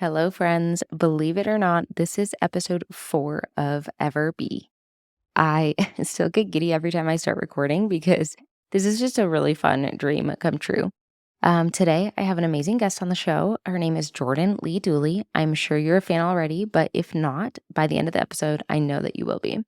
Hello, friends. Believe it or not, this is episode 4 of Ever Be. I still get giddy every time I start recording because this is just a really fun dream come true. Today, I have an amazing guest on the show. Her name is Jordan Lee Dooley. I'm sure you're a fan already, but if not, by the end of the episode, I know that you will be.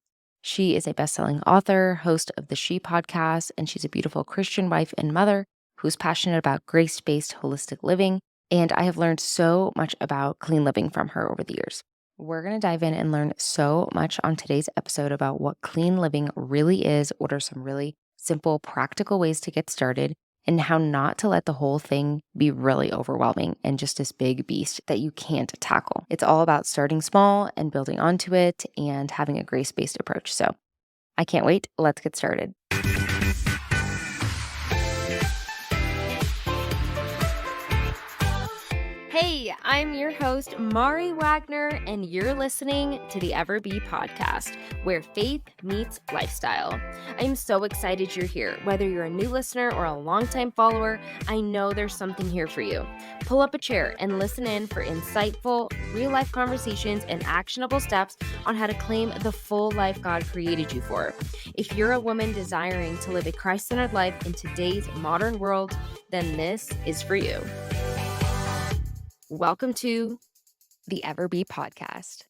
She is a best-selling author, host of the She podcast, and she's a beautiful Christian wife and mother who's passionate about grace-based holistic living. And I have learned so much about clean living from her over the years. We're going to dive in and learn so much on today's episode about what clean living really is, what are some really simple, practical ways to get started, and how not to let the whole thing be really overwhelming and just this big beast that you can't tackle. It's all about starting small and building onto it and having a grace-based approach. So I can't wait. Let's get started. Hey, I'm your host, Mari Wagner, and you're listening to the Ever Be podcast, where faith meets lifestyle. I'm so excited you're here. Whether you're a new listener or a longtime follower, I know there's something here for you. Pull up a chair and listen in for insightful, real-life conversations and actionable steps on how to claim the full life God created you for. If you're a woman desiring to live a Christ-centered life in today's modern world, then this is for you. Welcome to the Ever Be podcast.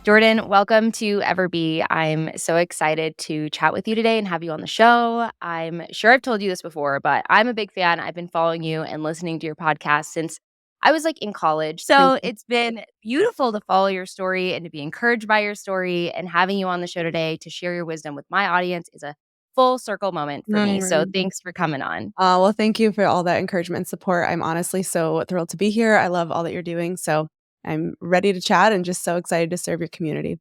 Jordan, welcome to Ever Be. I'm so excited to chat with you today and have you on the show. I'm sure I've told you this before, but I'm a big fan. I've been following you and listening to your podcast since I was in college. So it's been beautiful to follow your story and to be encouraged by your story, and having you on the show today to share your wisdom with my audience is a full circle moment for me. So thanks for coming on. Well, thank you for all that encouragement and support. I'm honestly so thrilled to be here. I love all that you're doing. So I'm ready to chat and just so excited to serve your community.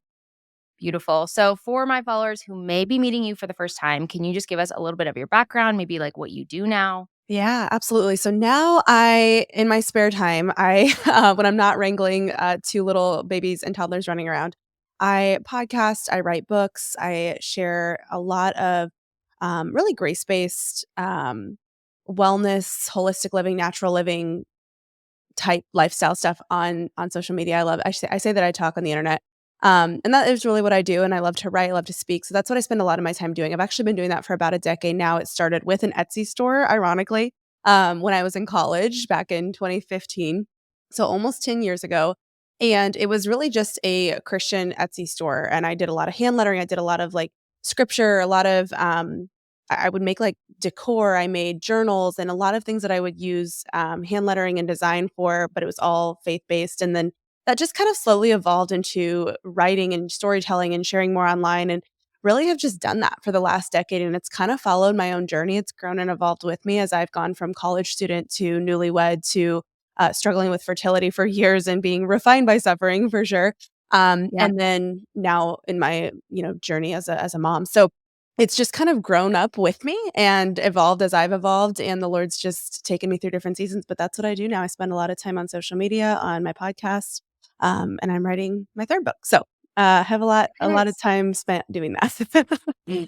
Beautiful. So for my followers who may be meeting you for the first time, can you just give us a little bit of your background, maybe what you do now? Yeah, absolutely. So now in my spare time, when I'm not wrangling two little babies and toddlers running around, I podcast, I write books, I share a lot of really grace-based wellness, holistic living, natural living type lifestyle stuff on social media. I say that I talk on the internet. And that is really what I do. And I love to write, I love to speak. So that's what I spend a lot of my time doing. I've actually been doing that for about a decade now. It started with an Etsy store, ironically, when I was in college back in 2015. So almost 10 years ago. And it was really just a Christian Etsy store. And I did a lot of hand lettering. I did a lot of scripture, a lot of I would make decor. I made journals and a lot of things that I would use hand lettering and design for, but it was all faith based. And then that just kind of slowly evolved into writing and storytelling and sharing more online, and really have just done that for the last decade. And it's kind of followed my own journey. It's grown and evolved with me as I've gone from college student to newlywed to struggling with fertility for years and being refined by suffering for sure. Yeah. And then now in my journey as a mom. So it's just kind of grown up with me and evolved as I've evolved, and the Lord's just taken me through different seasons, but that's what I do now. I spend a lot of time on social media, on my podcast, and I'm writing my third book. So, have a lot of Nice. time spent doing that.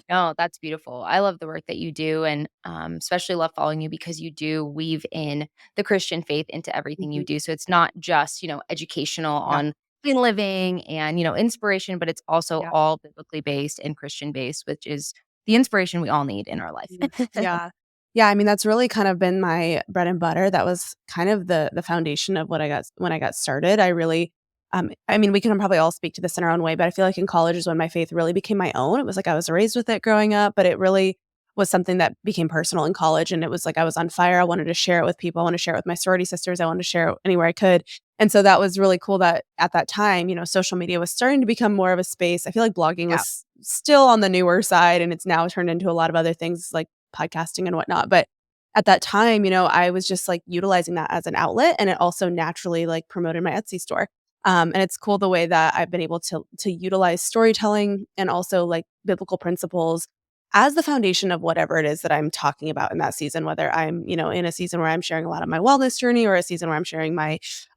No, that's beautiful. I love the work that you do, and especially love following you because you do weave in the Christian faith into everything you Mhm. do. So it's not just, educational Yeah, on clean living and, inspiration, but it's also yeah. all biblically based and Christian based, which is the inspiration we all need in our life. Yeah. Yeah, I mean, that's really kind of been my bread and butter. That was kind of the foundation of what I got when I got started. I really I mean, we can probably all speak to this in our own way, but I feel like in college is when my faith really became my own. It was I was raised with it growing up, but it really was something that became personal in college, and it was I was on fire. I wanted to share it with people. I wanted to share it with my sorority sisters. I wanted to share it anywhere I could. And so that was really cool that at that time, social media was starting to become more of a space. I feel like blogging Yeah. was still on the newer side, and it's now turned into a lot of other things like podcasting and whatnot. But at that time, I was just utilizing that as an outlet, and it also naturally promoted my Etsy store. And it's cool the way that I've been able to utilize storytelling and also biblical principles as the foundation of whatever it is that I'm talking about in that season, whether I'm, in a season where I'm sharing a lot of my wellness journey or a season where I'm sharing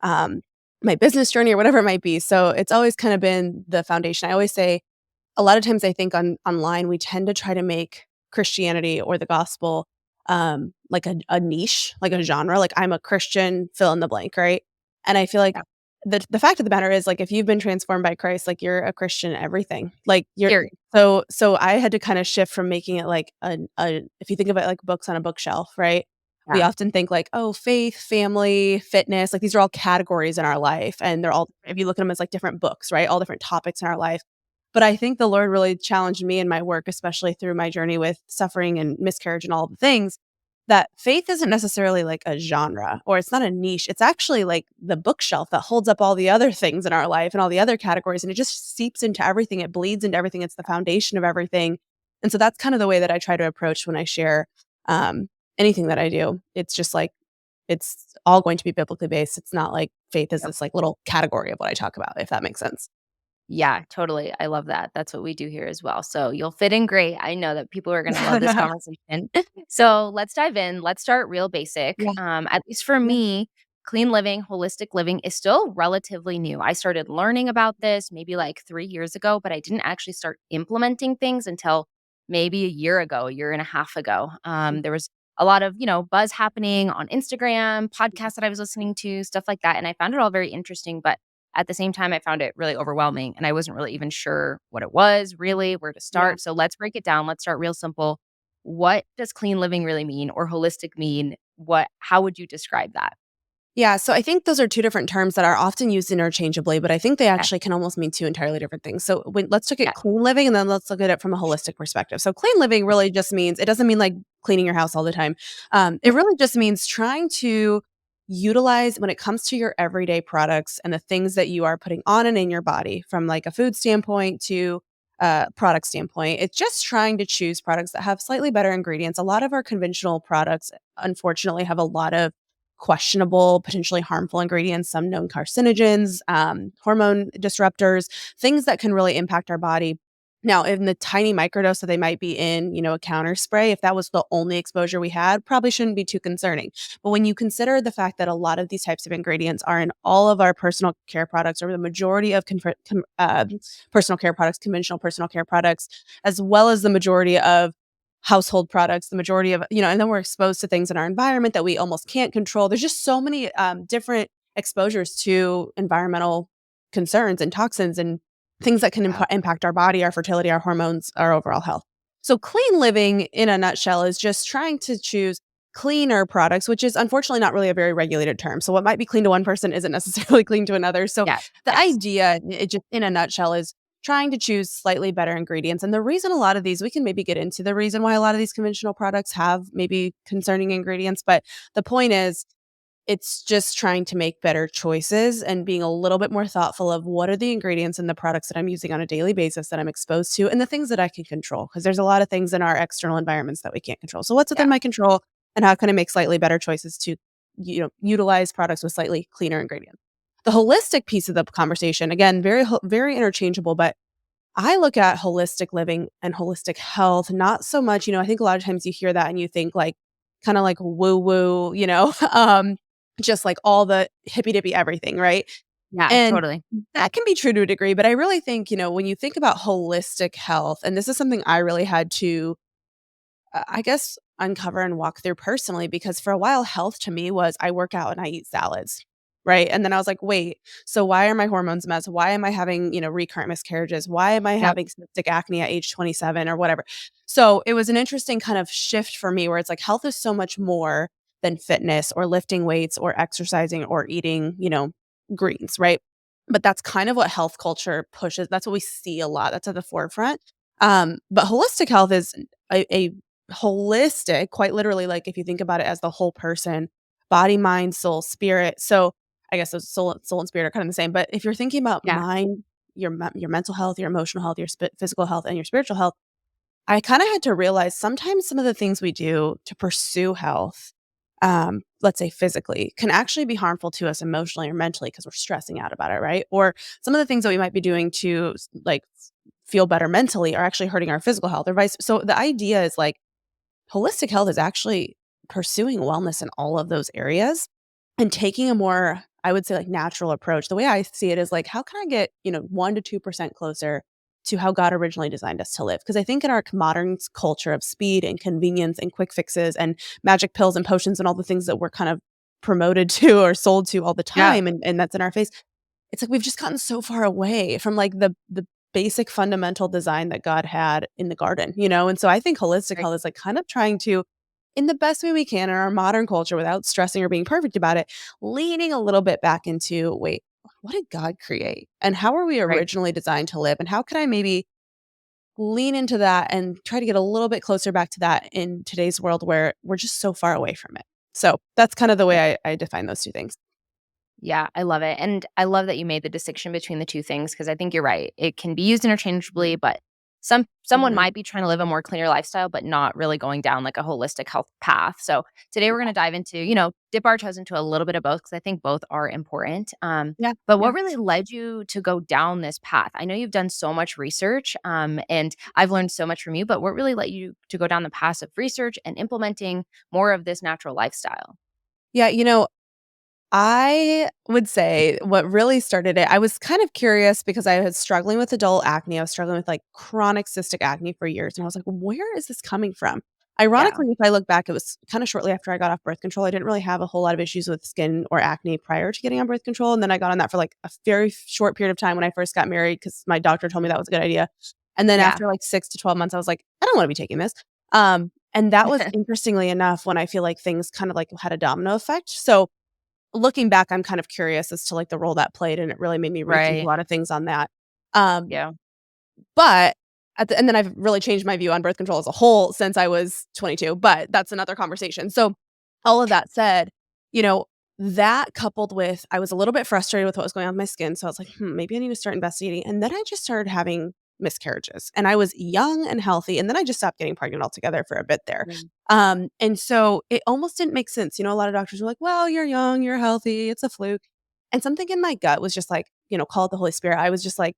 um, my business journey or whatever it might be. So it's always kind of been the foundation. I always say a lot of times I think online we tend to try to make Christianity or the gospel like a niche, like a genre, like I'm a Christian, fill in the blank, right? And I feel like Yeah. the fact of the matter is, like, if you've been transformed by Christ, like, you're a Christian everything. Like, you're Period. so I had to kinda shift from making it like a if you think of it like books on a bookshelf, right? We Yeah. often think like, "Oh, faith, family, fitness," like, these are all categories in our life, and they're all if you look at them as, like, different books, right? All different topics in our life. But I think the Lord really challenged me in my work, especially through my journey with suffering and miscarriage and all the things, that faith isn't necessarily like a genre or it's not a niche. It's actually like the bookshelf that holds up all the other things in our life and all the other categories. And it just seeps into everything. It bleeds into everything. It's the foundation of everything. And so that's kind of the way that I try to approach when I share um, anything that I do. It's just like, it's all going to be biblically based. It's not like faith is Yep. this like little category of what I talk about, if that makes sense. Yeah, totally. I love that. That's what we do here as well. So you'll fit in great. I know that people are going to love this conversation. So let's dive in. Let's start real basic. Yeah. At least for Yeah. me, clean living, holistic living is still relatively new. I started learning about this maybe like 3 years ago, but I didn't actually start implementing things until maybe a year ago, a year and a half ago. There was a lot of, buzz happening on Instagram, podcasts that I was listening to, stuff like that. And I found it all very interesting. But at the same time, I found it really overwhelming, and I wasn't really even sure what it was, really, where to Yeah. start. So let's break it down. Let's start real simple. What does clean living really mean or holistic mean? How would you describe that? Yeah, so I think those are 2 different terms that are often used interchangeably, but I think they Yeah. actually can almost mean 2 entirely different things. So let's look Yeah. at clean living and then let's look at it from a holistic perspective. So clean living really just means it doesn't mean like cleaning your house all the time. It really just means trying to utilize when it comes to your everyday products and the things that you are putting on and in your body from like a food standpoint to a product standpoint. It's just trying to choose products that have slightly better ingredients. A lot of our conventional products unfortunately have a lot of questionable, potentially harmful ingredients, some known carcinogens, hormone disruptors, things that can really impact our body. Now, in the tiny microdose that they might be in, a counter spray, if that was the only exposure we had, probably shouldn't be too concerning. But when you consider the fact that a lot of these types of ingredients are in all of our personal care products, or the majority of personal care products, conventional personal care products, as well as the majority of household products, the majority of, and then we're exposed to things in our environment that we almost can't control. There's just so many different exposures to environmental concerns and toxins and things that can Yeah. impact our body, our fertility, our hormones, our overall health. So, clean living in a nutshell is just trying to choose cleaner products, which is unfortunately not really a very regulated term. So, what might be clean to one person isn't necessarily clean to another. So, Yeah. the Yes. idea, it just in a nutshell, is trying to choose slightly better ingredients. And the reason a lot of these, we can maybe get into the reason why a lot of these conventional products have maybe concerning ingredients. But the point is, it's just trying to make better choices and being a little bit more thoughtful of what are the ingredients in the products that I'm using on a daily basis that I'm exposed to and the things that I can control. Because there's a lot of things in our external environments that we can't control. So, what's Yeah. within my control and how can I make slightly better choices to, utilize products with slightly cleaner ingredients? The holistic piece of the conversation, again, very interchangeable, but I look at holistic living and holistic health, not so much, I think a lot of times you hear that and you think like kind of like woo woo, just like all the hippy dippy everything, right? Yeah. And Totally. that can be true to a degree, but I really think, when you think about holistic health, and this is something I really had to I guess, uncover and walk through personally because for a while, health to me was I work out and I eat salads, right? And then I was like, wait, so why are my hormones a mess? Why am I having, recurrent miscarriages? Why am I Yep. having cystic acne at age 27 or whatever? So it was an interesting kind of shift for me where it's like health is so much more than fitness or lifting weights or exercising or eating, greens, right? But that's kind of what health culture pushes. That's what we see a lot. That's at the forefront. But holistic health is a holistic, quite literally, like, if you think about it as the whole person, body, mind, soul, spirit. So, I guess those soul and spirit are kind of the same, but if you're thinking about Yeah. mind, your mental health, your emotional health, your physical health, and your spiritual health, I kinda had to realize sometimes some of the things we do to pursue health, let's say physically, can actually be harmful to us emotionally or mentally because 'cause we're stressing out about it, right? Or some of the things that we might be doing to like, feel better mentally are actually hurting our physical health or vice so the idea is, like, holistic health is actually pursuing wellness in all of those areas and taking a more, I would say, like, natural approach. The way I see it is like, how can I get, 1 to 2% closer to how God originally designed us to live. Because I think in our modern culture of speed and convenience and quick fixes and magic pills and potions and all the things that we're kind of promoted to or sold to all the Yeah. time, and that's in our face, it's like we've just gotten so far away from, like, the basic fundamental design that God had in the garden, you know? And so I think holistic Right. health is, like, kind of trying to, in the best way we can in our modern culture without stressing or being perfect about it, leaning a little bit back into, "Wait, what did God create? And how are we Right. originally designed to live? And how can I maybe lean into that and try to get a little bit closer back to that in today's world where we're just so far away from it?" So, that's kind of the way I define those 2 things. Yeah, I love it, and I love that you made the distinction between the 2 things because I think you're right. It can be used interchangeably, but someone Mhm. might be trying to live a more cleaner lifestyle, but not really going down, like, a holistic health path. So, today we're gonna dive into, dip our toes into a little bit of both because I think both are important. Yeah, But yeah. what really led you to go down this path? I know you've done so much research, and I've learned so much from you, but what really led you to go down the path of research and implementing more of this natural lifestyle? Yeah, I would say what really started it, I was kind of curious because I was struggling with adult acne. I was struggling with, like, chronic cystic acne for years, and I was like, "Where is this coming from?" Yeah, Ironically, if I look back, it was kinda shortly after I got off birth control. I didn't really have a whole lot of issues with skin or acne prior to getting on birth control, and then I got on that for, like, a very short period of time when I first got married because my doctor told me that was a good idea. And then yeah. after, like, 6 to 12 months, I was like, "I don't wanna be taking this." And that was interestingly enough when I feel like things kind of, like, had a domino effect. So looking back, I'm kind of curious as to, like, the role that played, and it really made me rethink a Right. lot of things on that. Um, Yeah. but and then I've really changed my view on birth control as a whole since I was 22, but that's another conversation. So, all of that said, you know, that coupled with I was a little bit frustrated with what was going on with my skin, so I was like, maybe I need to start investigating." And then I just started having miscarriages, and I was young and healthy, and then I just stopped getting pregnant altogether for a bit there. Mm. And so it almost didn't make sense. A lot of doctors were like, "Well, you're young, you're healthy, it's a fluke." And something in my gut was just like, call it the Holy Spirit. I was just like,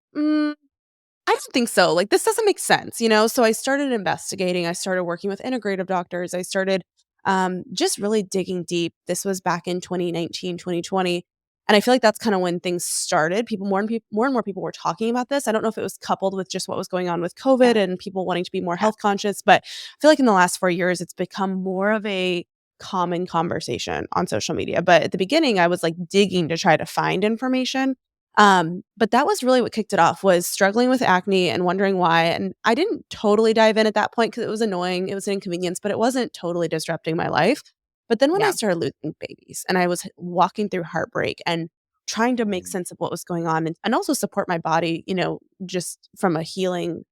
I don't think so. Like, this doesn't make sense? So I started investigating. I started working with integrative doctors. I started just really digging deep. This was back in 2019, 2020. And I feel like that's kind of when things started. More and more people were talking about this. I don't know if it was coupled with just what was going on with COVID Yeah, and people wanting to be more yeah, health conscious, but I feel like in the last 4 years, it's become more of a common conversation on social media. But at the beginning, I was like digging to try to find information. But that was really what kicked it off, was struggling with acne and wondering why, and I didn't totally dive in at that point because it was annoying, it was an inconvenience, but it wasn't totally disrupting my life. But then when I yeah, started losing babies and I was walking through heartbreak and trying to make mm, sense of what was going on and also support my body, just from a healing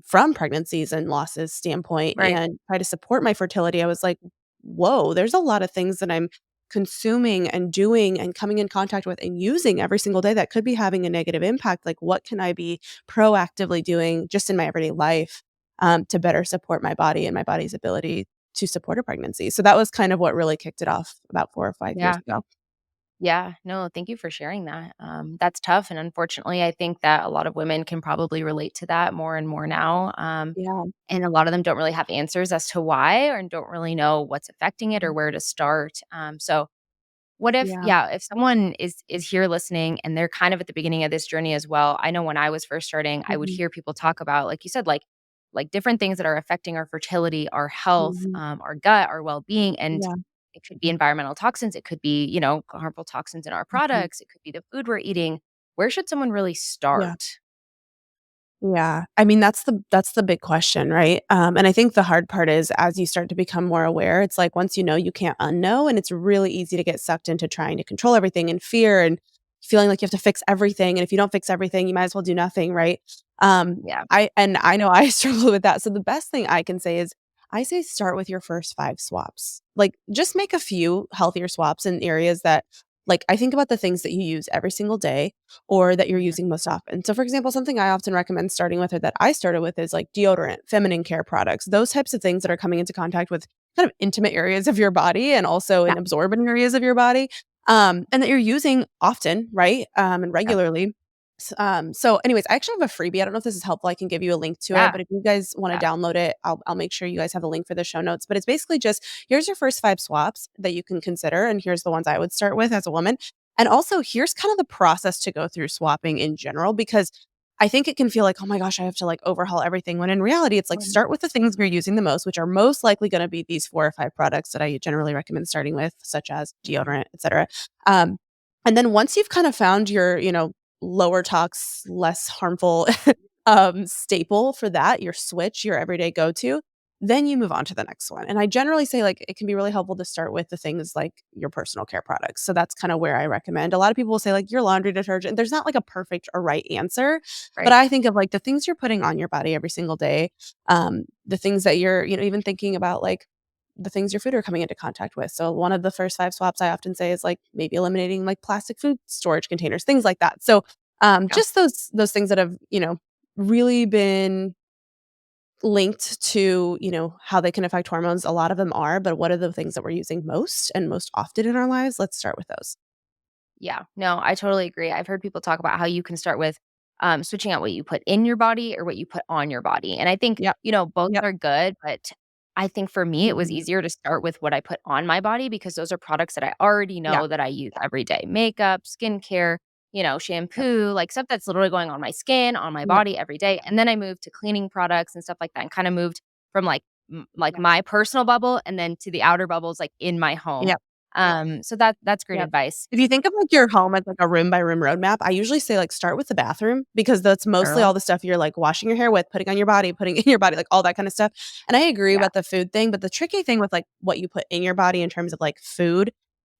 from pregnancies and losses standpoint right, and try to support my fertility, I was like, "Whoa, there's a lot of things that I'm consuming and doing and coming in contact with and using every single day that could be having a negative impact. Like, what can I be proactively doing just in my everyday life, to better support my body and my body's ability to support a pregnancy?" So that was kind of what really kicked it off about 4 or 5 years yeah, ago. yeah. No, thank you for sharing that. That's tough, and unfortunately, I think that a lot of women can probably relate to that more and more now. Yeah. And a lot of them don't really have answers as to why, or don't really know what's affecting it or Mhm. where to start. So what if, Yeah. yeah, if someone is here listening and they're kind of at the beginning of this journey as well. I know when I was first starting, I would Mhm. hear people talk about, like you said, like different things that are affecting our fertility, our health, Mhm. our gut, our well-being, and Yeah. it could be environmental toxins, it could be, harmful toxins in our Mhm. products, it could be the food we're eating. Where should someone really Yeah. start? Yeah. I mean, that's the big question, right? And I think the hard part is as you start to become more aware, it's like once you know, you can't unknow, and it's really easy to get sucked into trying to control everything and fear and feeling like you have to fix everything, and if you don't fix everything, you might as well do nothing, right? Yeah, I know I struggle with that. So the best thing I can say is I say start with your first 5 swaps. Like, just make a few healthier swaps in areas that, like, I think about the things that you use every single day or that you're mhm, using most often. So, for example, something I often recommend starting with or that I started with is like deodorant, feminine care products, those types of things that are coming into contact with kind of intimate areas of your body and also yeah, in absorbent areas of your body, and that you're using often, right? And yeah, regularly. So anyways, I actually have a freebie. I don't know if this is helpful. I can give you a link to it, yeah, but if you guys want to yeah, download it, I'll make sure you guys have the link for the show notes. But it's basically just here's your first 5 swaps that you can consider, and here's the ones I would start with as a woman. And also here's kind of the process to go through swapping in general, because I think it can feel like, "Oh my gosh, I have to, like, overhaul everything," when in reality, it's like, Mhm. start with the things you're using the most, which are most likely gonna be these 4 or 5 products that I generally recommend starting with, such as deodorant, etcetera. Um, and then once you've kind of found your, lower tox, less harmful, staple for that, your switch, your everyday go-to, then you move on to the next one. And I generally say, like, it can be really helpful to start with the things like your personal care products. So that's kind of where I recommend. A lot of people will say, like, your laundry detergent. There's not like a perfect or right answer, but Right. I think of like the things you're putting on your body every single day, the things that you're, even thinking about, like the things your food are coming into contact with. So one of the first 5 swaps I often say is like maybe eliminating like plastic food storage containers, things like that. So Yeah. just those things that have, really been linked to, how they can affect hormones. A lot of them are, but what are the things that we're using most and most often in our lives? Let's start with those. Yeah, no, I totally agree. I've heard people talk about how you can start with switching out what you put in your body or what you put on your body. And I think, Yep. both Yep. are good, but I think for me, it was Mhm. easier to start with what I put on my body because those are products that I already Yeah. know that I use every day. Makeup, skincare, Yep. shampoo, like stuff that's literally going on my skin, on my Yep. body every day. And then I moved to cleaning products and stuff like that and kind of moved from like like Yep. my personal bubble and then to the outer bubbles like in my home. Yep. So that's great Yep. advice. If you think of, like, your home as, like, a room by room roadmap, I usually say, like, start with the bathroom because that's mostly Girl. all the stuff you're, like, washing your hair with, putting on your body, putting in your body, like, all that kinda stuff, and I agree Yeah. about the food thing, but the tricky thing with, like, what you put in your body in terms of, like, food,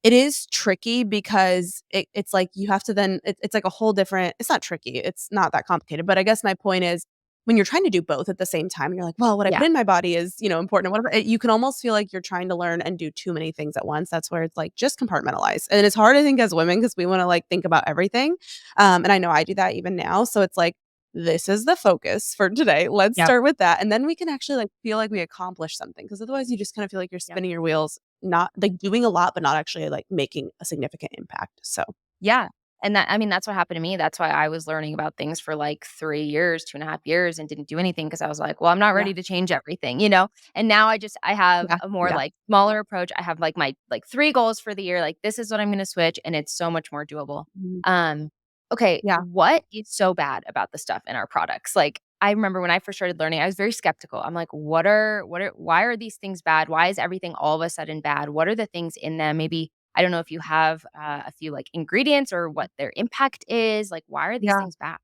it is tricky because it's like you have to then it's like a whole different it's not tricky, it's not that complicated, but I guess my point is when you're trying to do both at the same time, and you're like, "Well, what I put Yeah. in my body is, important," whatever, you can almost feel like you're trying to learn and do too many things at once. That's where it's like, just compartmentalize, and it's hard, I think, as women because we wanna, like, think about everything, and I know I do that even now, so it's like, "This is the focus for today, let's Yep. start with that," and then we can actually, like, feel like we accomplished something because otherwise you just kinda feel like you're Yep. spinning your wheels, not like, doing a lot, but not actually, like, making a significant impact, so Yeah. And that I mean, that's what happened to me. That's why I was learning about things for like 3 years, 2.5 years and didn't do anything because I was like, "Well, I'm not yeah, ready to change everything," you know? And now I have yeah, a more, yeah. like, smaller approach. I have, like, my, like, 3 goals for the year, like, this is what I'm gonna switch, and it's so much more doable. Mhm. Um, okay, Yeah. what is so bad about the stuff in our products? Like, I remember when I first started learning, I was very skeptical. I'm like, what are why are these things bad? Why is everything all of a sudden bad? What are the things in them? Maybe I don't know if you have, a few, like, ingredients or what their impact is, like, why are these Yeah. things bad?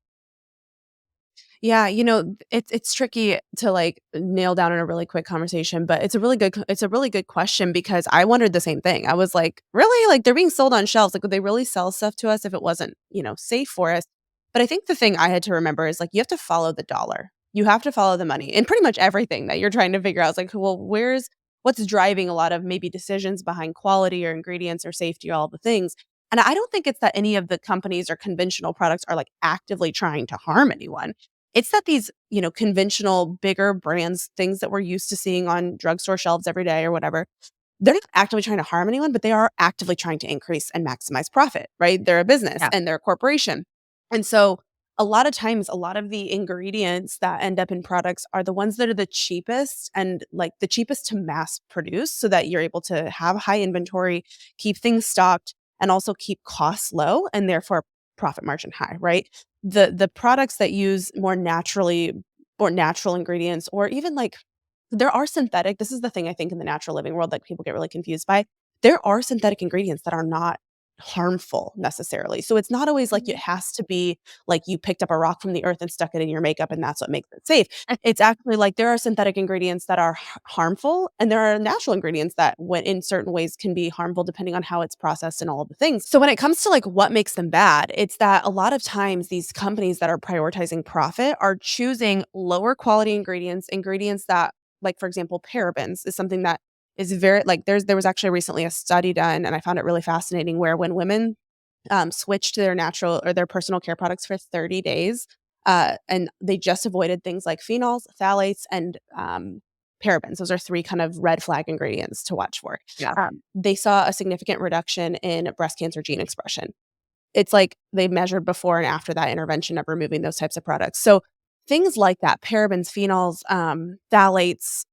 Yeah, it's tricky to, like, nail down in a really quick conversation, but it's a really good question because I wondered the same thing. I was like, "Really? Like, they're being sold on shelves, like, would they really sell stuff to us if it wasn't, safe for us?" But I think the thing I had to remember is, like, you have to follow the dollar. You have to follow the money in pretty much everything that you're trying to figure out. It's like, well, what's driving a lot of maybe decisions behind quality or ingredients or safety, all the things. And I don't think it's that any of the companies or conventional products are, like, actively trying to harm anyone. It's that these, conventional bigger brands, things that we're used to seeing on drugstore shelves every day or whatever, they're not actively trying to harm anyone, but they are actively trying to increase and maximize profit, right? They're a business Yeah. and they're a corporation. And so a lot of times, a lot of the ingredients that end up in products are the ones that are the cheapest and like the cheapest to mass produce so that you're able to have high inventory, keep things stocked, and also keep costs low and therefore profit margin high, right? The products that use more natural ingredients or even like there are synthetic this is the thing I think in the natural living world that people get really confused by. There are synthetic ingredients that are not harmful necessarily. So it's not always like it Mhm. has to be like you picked up a rock from the earth and stuck it in your makeup and that's what makes it safe. It's actually like there are synthetic ingredients that are harmful and there are natural ingredients that when in certain ways can be harmful depending on how it's processed and all of the things. So when it comes to like what makes them bad, it's that a lot of times these companies that are prioritizing profit are choosing lower quality ingredients, ingredients that like for example parabens is something that is very like there was actually recently a study done and I found it really fascinating where when women switch to their natural or their personal care products for 30 days, and they just avoided things like phenols, phthalates, and parabens. Those are 3 kind of red flag ingredients to watch for. Yeah. They saw a significant reduction in breast cancer gene expression. It's like they measured before and after that intervention of removing those types of products. So things like that, parabens, phenols, phthalates,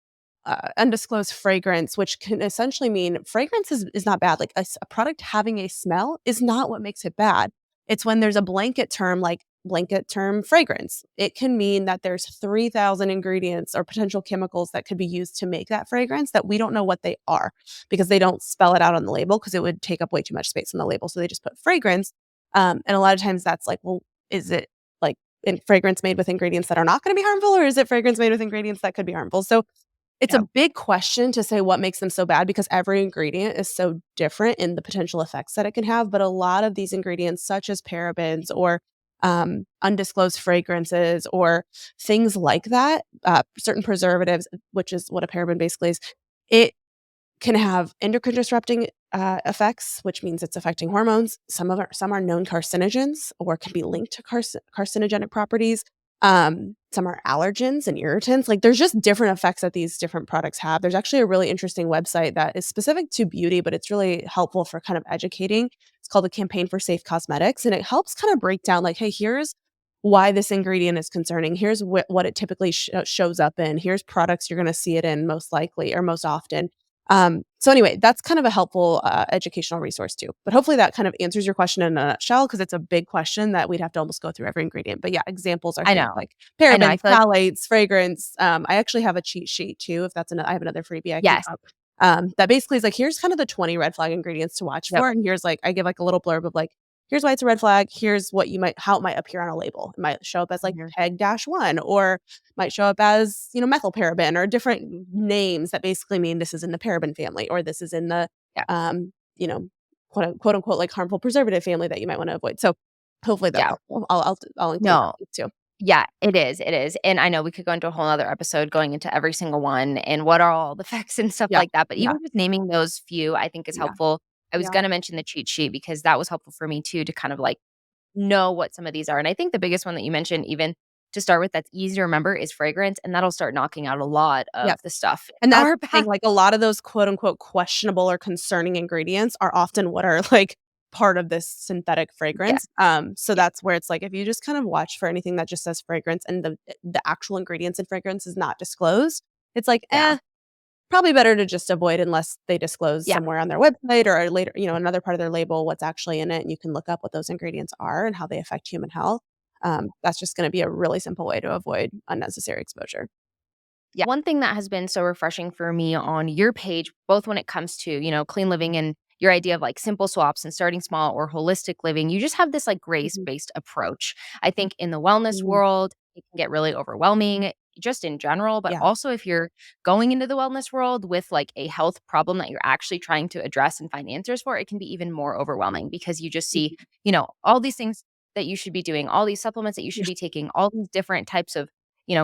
undisclosed fragrance, which can essentially mean fragrance is not bad. Like a product having a smell is not what makes it bad. It's when there's a blanket term like blanket term fragrance. It can mean that there's 3,000 ingredients or potential chemicals that could be used to make that fragrance that we don't know what they are because they don't spell it out on the label because it would take up way too much space on the label. So they just put fragrance. And a lot of times that's like, well, is it like fragrance made with ingredients that are not going to be harmful, or is it fragrance made with ingredients that could be harmful? So it's a Yeah. big question to say what makes them so bad because every ingredient is so different in the potential effects that it can have. But a lot of these ingredients, such as parabens or undisclosed fragrances or things like that, certain preservatives, which is what a paraben basically is, it can have endocrine disrupting effects, which means it's affecting hormones. Some are known carcinogens or can be linked to carcinogenic properties. Some are allergens and irritants. Like there's just different effects that these different products have. There's actually a really interesting website that is specific to beauty, but it's really helpful for kind of educating. It's called the Campaign for Safe Cosmetics, and it helps kind of break down like, hey, here's why this ingredient is concerning. Here's what it typically shows up in. Here's products you're going to see it in most likely or most often. So anyway, that's kind of a helpful educational resource too. But hopefully that kind of answers your question in a nutshell because it's a big question that we'd have to almost go through every ingredient. But yeah, examples are I things know. like I know. I parabens, feel like phthalates, fragrance. I actually have a cheat sheet too. If that's I have another freebie I can yes. drop. That basically is like here's kind of the 20 red flag ingredients to watch Yep. for, and here's like I give like a little blurb of like here's why it's a red flag. Here's what how it might appear on a label. It might show up as like Mhm. PEG-1 or might show up as, methylparaben or different names that basically mean this is in the paraben family or this is in the, Yeah. um, you know, quote unquote, like harmful preservative family that you might want to avoid. So hopefully that's Yeah. helpful. I'll include No. that link too. Yeah, it is, and I know we could go into a whole other episode going into every single one and what are all the facts and stuff Yeah. like that, but Yeah. even just naming those few, I think is Yeah. helpful. I was Yeah. gonna mention the cheat sheet because that was helpful for me too to kind of, like, know what some of these are, and I think the biggest one that you mentioned, even to start with, that's easy to remember is fragrance, and that'll start knocking out a lot Yeah. of the stuff And in that's our the thing, path. like, a lot of those quote unquote "questionable" or concerning ingredients are often what are, like, part of this synthetic Yeah, fragrance. So yeah, that's where it's like, if you just kind of watch for anything that just says fragrance and the actual ingredients in fragrance is not disclosed, it's like, yeah, probably better to just avoid unless they disclose yeah, somewhere on their website or later, another part of their label what's actually in it, and you can look up what those ingredients are and how they affect human health. That's just gonna be a really simple way to avoid unnecessary exposure. yeah. One thing that has been so refreshing for me on your page, both when it comes to, clean living and your idea of, like, simple swaps and starting small or holistic living, you just have this, like, Mhm. grace-based approach. I think in the wellness Mhm. world, it can get really overwhelming just in general, but Yeah. also if you're going into the wellness world with, like, a health problem that you're actually trying to address and find answers for, it can be even more overwhelming because you just see, Mhm. all these things that you should be doing, all these supplements that you should Yeah. be taking, all these different types of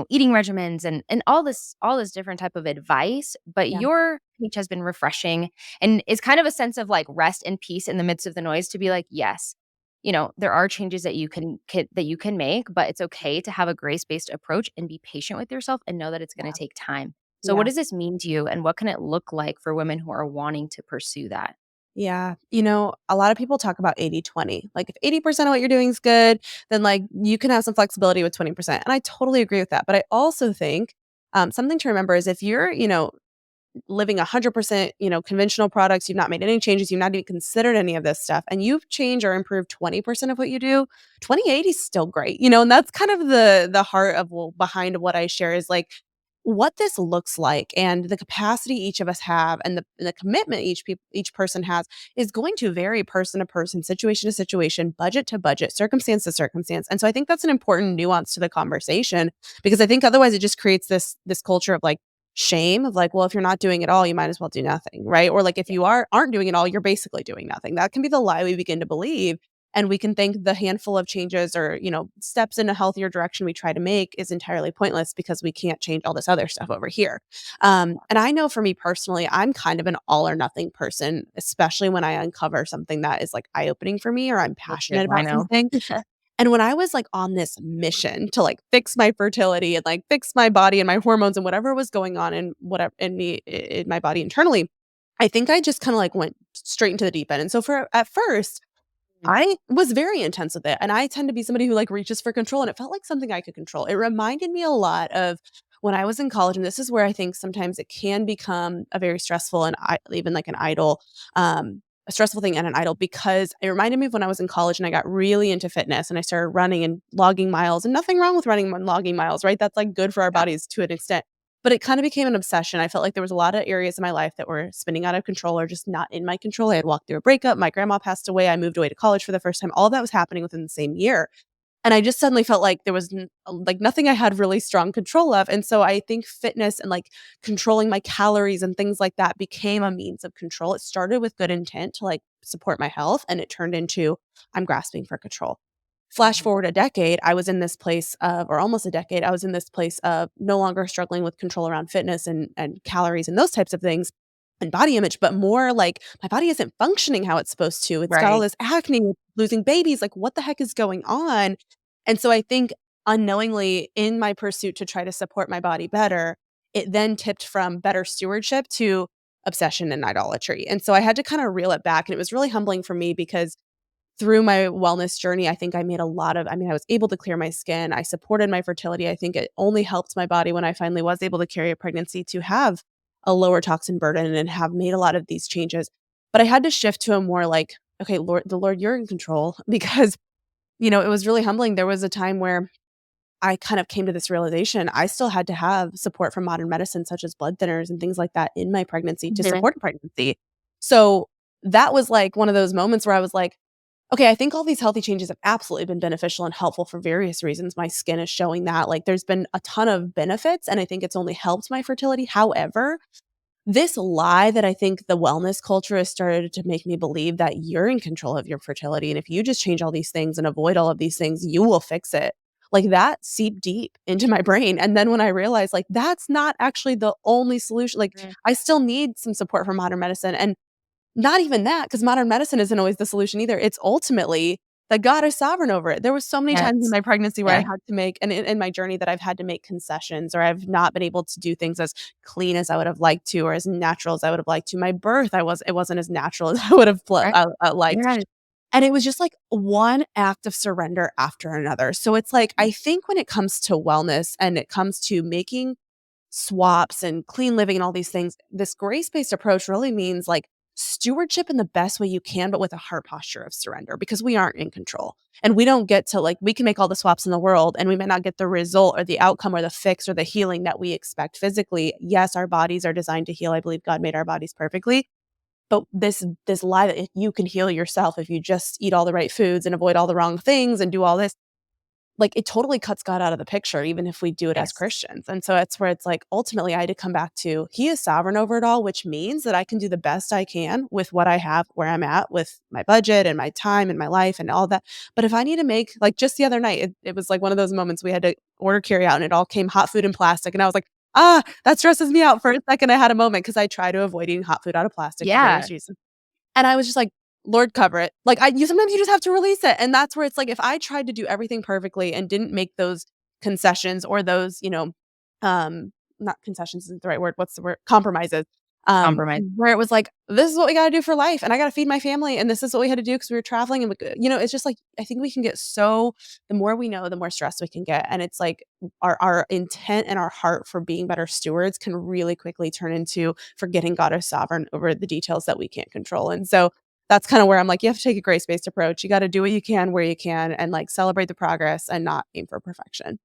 eating regimens and all this different type of advice, but Yeah. your page has been refreshing and is kind of a sense of, like, rest and peace in the midst of the noise to be like, "Yes, there are changes that you can make, but it's okay to have a grace-based approach and be patient with yourself and know that it's gonna Yeah. take time." So what Yeah. does this mean to you, and what can it look like for women who are wanting to pursue that? Yeah. A lot of people talk about 80/20. Like if 80% of what you're doing is good, then like you can have some flexibility with 20%. And I totally agree with that. But I also think something to remember is if you're, living 100%, conventional products, you've not made any changes, you've not even considered any of this stuff, and you've changed or improved 20% of what you do, 20/80 is still great, and that's kind of the heart of behind what I share is like what this looks like and the capacity each of us have and the commitment each person has is going to vary person to person, situation to situation, budget to budget, circumstance to circumstance. And so I think that's an important nuance to the conversation because I think otherwise it just creates this culture of like shame of like, well, if you're not doing it all, you might as well do nothing, right? Or like if Yeah, you aren't doing it all, you're basically doing nothing. That can be the lie we begin to believe. And we can think the handful of changes or, steps in a healthier direction we try to make is entirely pointless because we can't change all this other stuff over here. And I know for me personally, I'm kind of an all or nothing person, especially when I uncover something that is like eye opening for me or I'm me too, passionate I about know. something. And when I was, like, on this mission to, like, fix my fertility and, like, fix my body and my hormones and whatever was going on in whatever in me in my body internally, I think I just kinda, like, went straight into the deep end. And so for at first, Mm, I was very intense with it, and I tend to be somebody who, like, reaches for control, and it felt like something I could control. It reminded me a lot of when I was in college, and this is where I think sometimes it can become a very stressful and even, like, an idle, a stressful thing and an idol because it reminded me of when I was in college and I got really into fitness and I started running and logging miles, and nothing wrong with running and logging miles, right? That's like good for our Yeah. bodies to an extent. But it kind of became an obsession. I felt like there was a lot of areas in my life that were spinning out of control or just not in my control. I had walked through a breakup. My grandma passed away. I moved away to college for the first time. All of that was happening within the same year. And I just suddenly felt like there was like nothing I had really strong control of. And so I think fitness and like controlling my calories and things like that became a means of control. It started with good intent to like support my health, and it turned into I'm grasping for control. Flash Mhm. forward a decade, I was in this place of, or almost a decade, I was in this place of no longer struggling with control around fitness and calories and those types of things and body image, but more like my body isn't functioning how it's supposed to. It's got all Right. this acne, losing babies. Like, what the heck is going on? And so I think unknowingly in my pursuit to try to support my body better, it then tipped from better stewardship to obsession and idolatry. And so I had to kind of reel it back. And it was really humbling for me because through my wellness journey, I think I made a lot of, I mean, I was able to clear my skin. I supported my fertility. I think it only helped my body when I finally was able to carry a pregnancy to have a lower toxin burden and have made a lot of these changes. But I had to shift to a more like, okay, Lord, the Lord, you're in control because, it was really humbling. There was a time where I kind of came to this realization I still had to have support from modern medicine, such as blood thinners and things like that in my pregnancy to Mhm. support a pregnancy. So that was like one of those moments where I was like, okay, I think all these healthy changes have absolutely been beneficial and helpful for various reasons. My skin is showing that. Like, there's been a ton of benefits, and I think it's only helped my fertility. However, this lie that I think the wellness culture has started to make me believe that you're in control of your fertility, and if you just change all these things and avoid all of these things, you will fix it. Like, that seeped deep into my brain, and then when I realized, like, that's not actually the only solution, like, Mm. I still need some support from modern medicine, and not even that, because modern medicine isn't always the solution either. It's ultimately that God is sovereign over it. There was so many times in Yes. my pregnancy where I Yeah. had to make and in my journey that I've had to make concessions, or I've not been able to do things as clean as I would have liked to or as natural as I would have liked to. My birth, it wasn't as natural as I would have Right. liked. You're right. And it was just like one act of surrender after another. So it's like, I think when it comes to wellness and it comes to making swaps and clean living and all these things, this grace-based approach really means like stewardship in the best way you can, but with a heart posture of surrender because we aren't in control. And we don't get to like, we can make all the swaps in the world and we might not get the result or the outcome or the fix or the healing that we expect physically. Yes, our bodies are designed to heal. I believe God made our bodies perfectly. But this lie that if you can heal yourself if you just eat all the right foods and avoid all the wrong things and do all this, like, it totally cuts God out of the picture, even if we do it as Yes. Christians, and so that's where it's like, ultimately, I had to come back to, He is sovereign over it all, which means that I can do the best I can with what I have, where I'm at with my budget and my time and my life and all that, but if I need to make like, just the other night, it was like one of those moments we had to order carryout, and it all came hot food in plastic, and I was like, "Ah, that stresses me out." For a second, I had a moment because I try to avoid eating hot food out of plastic for Yeah. various reasons. And I was just like, "Lord, cover it." Like, sometimes you just have to release it, and that's where it's like, if I tried to do everything perfectly and didn't make those concessions or those, um, not concessions isn't the right word, what's the word? Compromises, Compromise. where it was like, "This is what we gotta do for life, and I gotta feed my family, and this is what we had to do because we were traveling," and it's just like, I think we can get so the more we know, the more stressed we can get, and it's like, our intent and our heart for being better stewards can really quickly turn into forgetting God is sovereign over the details that we can't control, and so that's kinda where I'm like, you have to take a grace-based approach. You gotta do what you can where you can and, like, celebrate the progress and not aim for perfection.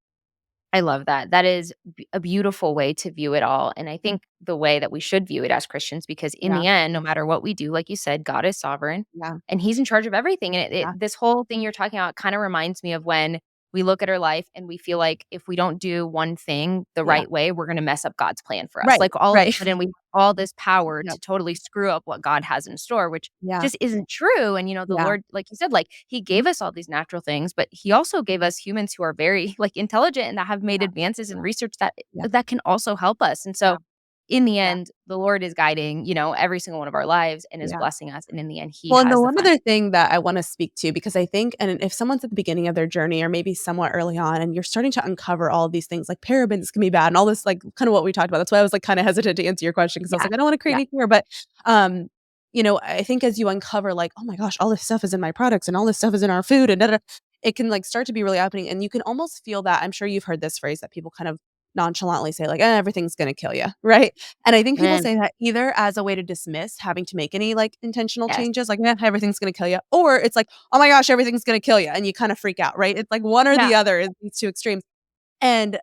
I love that. That is a beautiful way to view it all, and I Mm, think the way that we should view it as Christians because in yeah, the end, no matter what we do, like you said, God is sovereign, yeah, and He's in charge of everything, and yeah, this whole thing you're talking about kinda reminds me of when we look at our life and we feel like if we don't do one thing the yeah. right way, we're gonna mess up God's plan for us. Right, Like, all of right. a sudden, we have all this power Yep. to totally screw up what God has in store, which Yeah, just isn't true, and, the yeah. Lord, like you said, like, He Mhm. gave us all these natural things, but He also gave us humans who are very, like, intelligent and that have made advances in research Yeah, that can also help us, and yeah, so, in the yeah, end, the Lord is guiding, every single one of our lives and is yeah. blessing us, and in the end, He Well, and the has the one final. other thing that I wanna speak to, because I think and if someone's at the beginning of their journey or maybe somewhat early on and you're starting to uncover all of these things, like parabens can be bad and all this, like, kinda what we talked about. That's why I was, like, kinda hesitant to answer your question because I was Yeah, like, "I don't wanna create yeah, any fear," but, um, I think as you uncover, like, "Oh my gosh, all this stuff is in my products and all this stuff is in our food and da, da," it can, like, start to be really happening, and you can almost feel that I'm sure you've heard this phrase that people kind of nonchalantly say like, everything's going to kill you. Right. And I think people And say that either as a way to dismiss having to make any like intentional yes. changes, like, everything's going to kill you. Or it's like, oh my gosh, everything's going to kill you. And you kind of freak out. Right. It's like one or Yeah. the other is these two extremes. And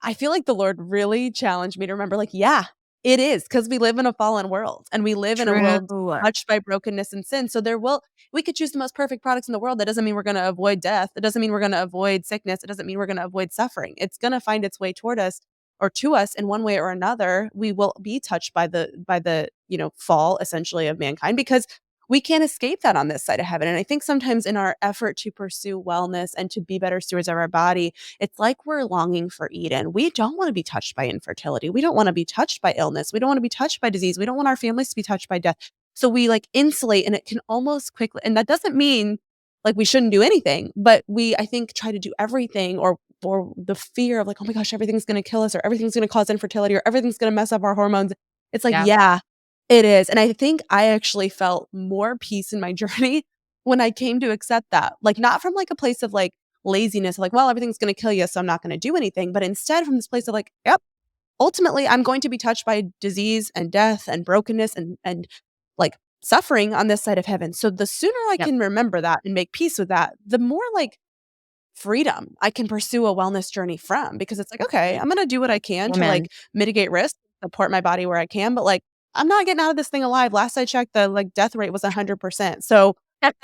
I feel like the Lord really challenged me to remember, like, yeah, it is because we live in a fallen world and we live in a True. world touched by brokenness and sin. So we could choose the most perfect products in the world. That doesn't mean we're going to avoid death. It doesn't mean we're going to avoid sickness. It doesn't mean we're going to avoid suffering. It's going to find its way toward us or to us in one way or another. We will be touched by the fall essentially of mankind because we can't escape that on this side of heaven. And I think sometimes in our effort to pursue wellness and to be better stewards of our body, it's like we're longing for Eden. We don't want to be touched by infertility. We don't want to be touched by illness. We don't want to be touched by disease. We don't want our families to be touched by death. So we like insulate and it can almost quickly, and that doesn't mean like we shouldn't do anything, but we, I think, try to do everything or the fear of like, oh my gosh, everything's going to kill us or everything's going to cause infertility or everything's going to mess up our hormones. It's like, Yeah. yeah, it is. And I think I actually felt more peace in my journey when I came to accept that. Like, not from like a place of like, laziness, like, well, everything's going to kill you, so I'm not going to do anything. But instead, from this place of like, yep, ultimately, I'm going to be touched by disease and death and brokenness and like suffering on this side of heaven. So the sooner I Yep. can remember that and make peace with that, the more like freedom I can pursue a wellness journey from because it's like, okay, I'm going to do what I can to Amen. like mitigate risk, support my body where I can, but like I'm not getting out of this thing alive. Last I checked, the like death rate was 100%. So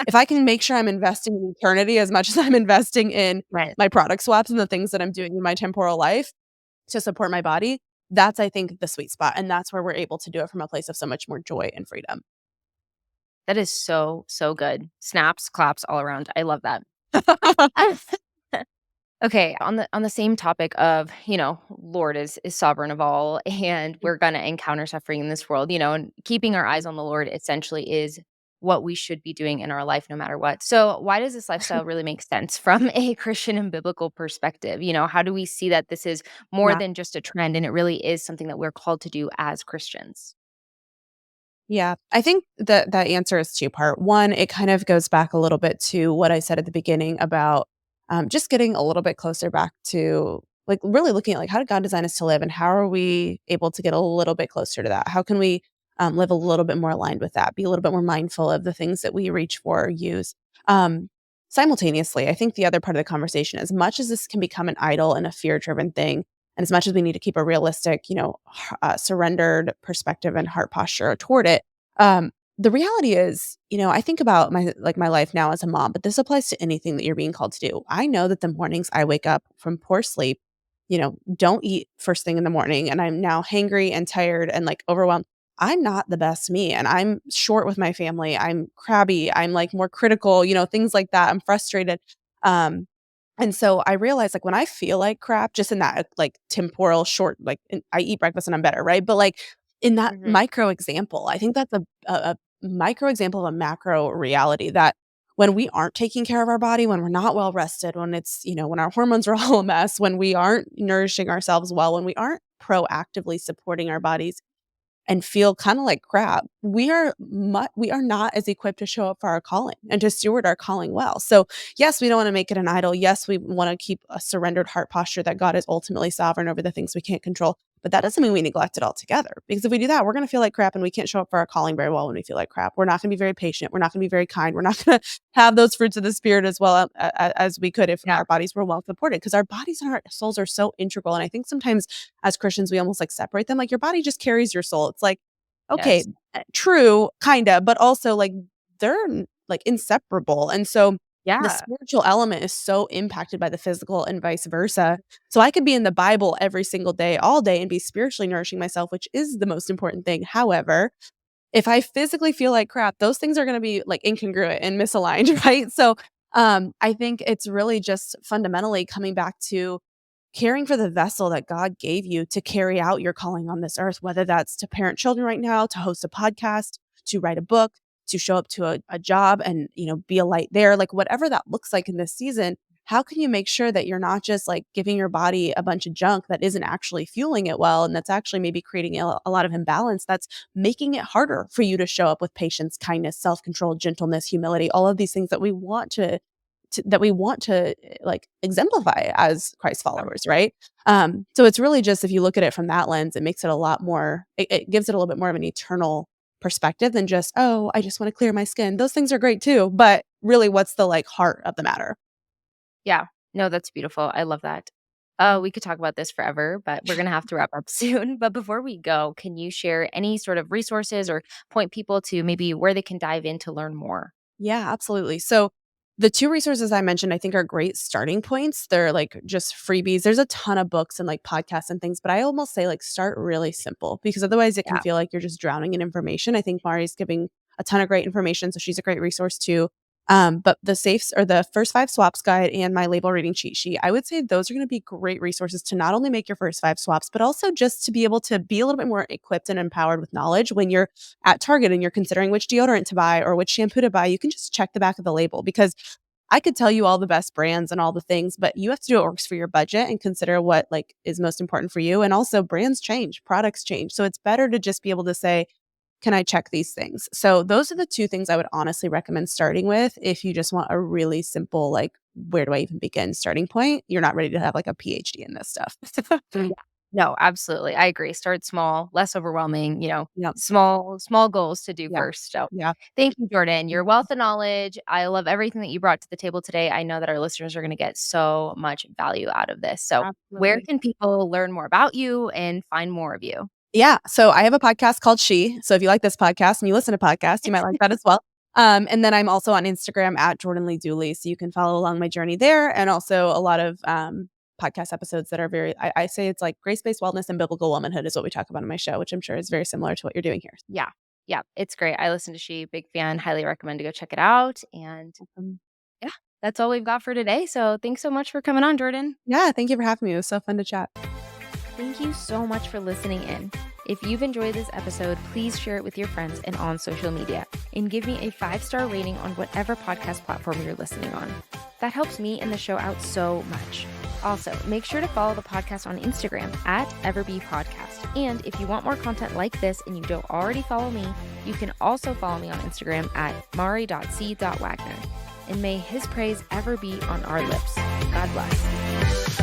if I can make sure I'm investing in eternity as much as I'm investing in Right. my product swaps and the things that I'm doing in my temporal life to support my body, that's, I think, the sweet spot. And that's where we're able to do it from a place of so much more joy and freedom. That is so, so good. Snaps, claps all around. I love that. Okay, on the same topic of, Lord is sovereign of all, and we're gonna encounter suffering in this world, and keeping our eyes on the Lord essentially is what we should be doing in our life no matter what. So, why does this lifestyle really make sense from a Christian and biblical perspective? How do we see that this is more Yeah. than just a trend and it really is something that we're called to do as Christians? Yeah, I think that answer is two-part. One, it kind of goes back a little bit to what I said at the beginning about, just getting a little bit closer back to, like, really looking at, like, how did God design us to live, and how are we able to get a little bit closer to that? How can we, live a little bit more aligned with that, be a little bit more mindful of the things that we reach for or use? Um, Simultaneously, I think the other part of the conversation, as much as this can become an idol and a fear-driven thing, and as much as we need to keep a realistic, surrendered perspective and heart posture toward it, the reality is, I think about my life now as a mom, but this applies to anything that you're being called to do. I know that the mornings I wake up from poor sleep, don't eat first thing in the morning, and I'm now hangry and tired and like overwhelmed. I'm not the best me, and I'm short with my family. I'm crabby. I'm like more critical, things like that. I'm frustrated. Um, and so I realized, like, when I feel like crap, just in that, like, temporal short, like, I eat breakfast and I'm better, right? But, like, in that Mhm. micro example, I think that's a micro example of a macro reality that when we aren't taking care of our body, when we're not well rested, when it's, when our hormones are all a mess, when we aren't nourishing ourselves well, when we aren't proactively supporting our bodies and feel kinda like crap, we are not as equipped to show up for our calling and to steward our calling well. So, yes, we don't wanna make it an idol. Yes, we wanna keep a surrendered heart posture that God is ultimately sovereign over the things we can't control, but that doesn't mean we neglect it altogether, because if we do that, we're gonna feel like crap and we can't show up for our calling very well when we feel like crap. We're not gonna be very patient. We're not gonna be very kind. We're not gonna have those fruits of the spirit as well as we could if Yeah. our bodies were well supported, because our bodies and our souls are so integral, and I think sometimes as Christians, we almost, like, separate them, like, your body just carries your soul. It's like, okay, Yes. true, kinda, but also, like, they're, like, inseparable, and so the Yeah. spiritual element is so impacted by the physical and vice versa. So I could be in the Bible every single day, all day, and be spiritually nourishing myself, which is the most important thing. However, if I physically feel like crap, those things are gonna be, like, incongruent and misaligned, right? So, I think it's really just fundamentally coming back to caring for the vessel that God gave you to carry out your calling on this earth, whether that's to parent children right now, to host a podcast, to write a book, to show up to a job and, be a light there, like whatever that looks like in this season. How can you make sure that you're not just like giving your body a bunch of junk that isn't actually fueling it well and that's actually maybe creating a lot of imbalance that's making it harder for you to show up with patience, kindness, self-control, gentleness, humility, all of these things that we want to that we want to like exemplify as Christ Yeah. followers, right? So it's really just, if you look at it from that lens, it makes it a lot more, it gives it a little bit more of an eternal perspective than just, oh, I just want to clear my skin. Those things are great too, but really, what's the like heart of the matter? Yeah. No, that's beautiful. I love that. We could talk about this forever, but we're gonna have to wrap up soon. But before we go, can you share any sort of resources or point people to maybe where they can dive in to learn more? Yeah, absolutely. So the two resources I mentioned, I think, are great starting points. They're like just freebies. There's a ton of books and like podcasts and things, but I almost say like start really simple, because otherwise it can Yeah. feel like you're just drowning in information. I think Mari's giving a ton of great information, so she's a great resource too. But the safes, or the first five swaps guide, and my label reading cheat sheet, I would say those are going to be great resources to not only make your first five swaps, but also just to be able to be a little bit more equipped and empowered with knowledge when you're at Target and you're considering which deodorant to buy or which shampoo to buy. You can just check the back of the label, because I could tell you all the best brands and all the things, but you have to do what works for your budget and consider what like is most important for you. And also, brands change, products change. So it's better to just be able to say, can I check these things? So those are the two things I would honestly recommend starting with if you just want a really simple, like, where do I even begin starting point? You're not ready to have like a PhD in this stuff. Yeah. No, absolutely. I agree. Start small, less overwhelming, Yep. small goals to do Yeah. first. So Yeah. thank you, Jordan. Your wealth of knowledge. I love everything that you brought to the table today. I know that our listeners are going to get so much value out of this. So where Absolutely. can people learn more about you and find more of you? Yeah. So I have a podcast called She. So if you like this podcast and you listen to podcasts, you might like that as well. And then I'm also on Instagram at Jordan Lee Dooley. So you can follow along my journey there. And also a lot of podcast episodes that are very, I say it's like grace based wellness and biblical womanhood is what we talk about on my show, which I'm sure is very similar to what you're doing here. Yeah. Yeah. It's great. I listen to She, big fan, highly recommend to go check it out. And yeah, that's all we've got for today. So thanks so much for coming on, Jordan. Yeah. Thank you for having me. It was so fun to chat. Thank you so much for listening in. If you've enjoyed this episode, please share it with your friends and on social media, and give me a 5-star rating on whatever podcast platform you're listening on. That helps me and the show out so much. Also, make sure to follow the podcast on Instagram at EverBePodcast. And if you want more content like this and you don't already follow me, you can also follow me on Instagram at mari.c.wagner. And may his praise ever be on our lips. God bless.